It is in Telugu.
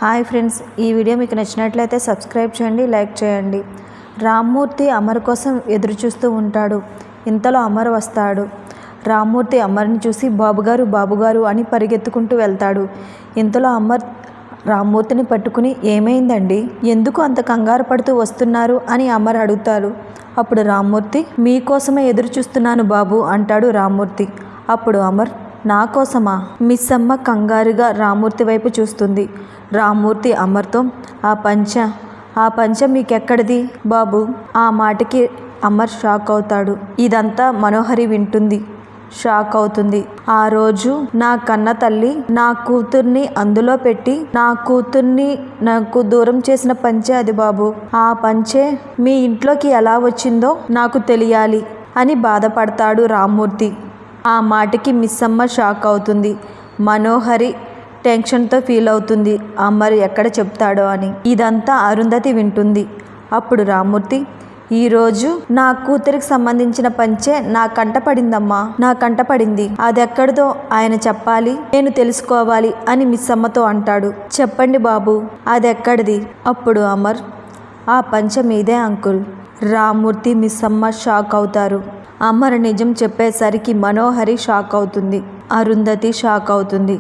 హాయ్ ఫ్రెండ్స్, ఈ వీడియో మీకు నచ్చినట్లయితే సబ్స్క్రైబ్ చేయండి, లైక్ చేయండి. రామ్మూర్తి అమర్ కోసం ఎదురు చూస్తూ ఉంటాడు. ఇంతలో అమర్ వస్తాడు. రామ్మూర్తి అమర్ని చూసి బాబుగారు అని పరిగెత్తుకుంటూ వెళ్తాడు. ఇంతలో అమర్ రామ్మూర్తిని పట్టుకుని, ఏమైందండి, ఎందుకు అంత కంగారు పడుతూ వస్తున్నారు అని అమర్ అడుగుతాడు. అప్పుడు రామ్మూర్తి, మీకోసమే ఎదురు చూస్తున్నాను బాబు అంటాడు రామ్మూర్తి. అప్పుడు అమర్, నా కోసమా? మిస్ అమ్మ కంగారుగా రామ్మూర్తి వైపు చూస్తుంది. రామ్మూర్తి అమర్తో, ఆ పంచ మీకెక్కడిది బాబు? ఆ మాటకి అమర్ షాక్ అవుతాడు. ఇదంతా మనోహరి వింటుంది, షాక్ అవుతుంది. ఆ రోజు నా కన్న తల్లి నా కూతుర్ని అందులో పెట్టి నాకు దూరం చేసిన పంచే అది బాబు. ఆ పంచే మీ ఇంట్లోకి ఎలా వచ్చిందో నాకు తెలియాలి అని బాధపడతాడు రామ్మూర్తి. ఆ మాటకి మిస్ అమ్మ షాక్ అవుతుంది. మనోహరి టెన్షన్తో ఫీల్ అవుతుంది, అమర్ ఎక్కడ చెప్తాడో అని. ఇదంతా అరుంధతి వింటుంది. అప్పుడు రామ్మూర్తి, ఈరోజు నా కూతురికి సంబంధించిన పంచే నా కంటపడిందమ్మా, నా కంటపడింది. అదెక్కడిదో ఆయన చెప్పాలి, నేను తెలుసుకోవాలి అని మిస్ అమ్మతో అంటాడు. చెప్పండి బాబు, అదెక్కడిది? అప్పుడు అమర్, ఆ పంచ మీదే అంకుల్. రామ్మూర్తి మిస్ అమ్మ షాక్ అవుతారు. అమర్ నిజం చెప్పేసరికి మనోహరి షాక్ అవుతుంది, అరుంధతి షాక్ అవుతుంది.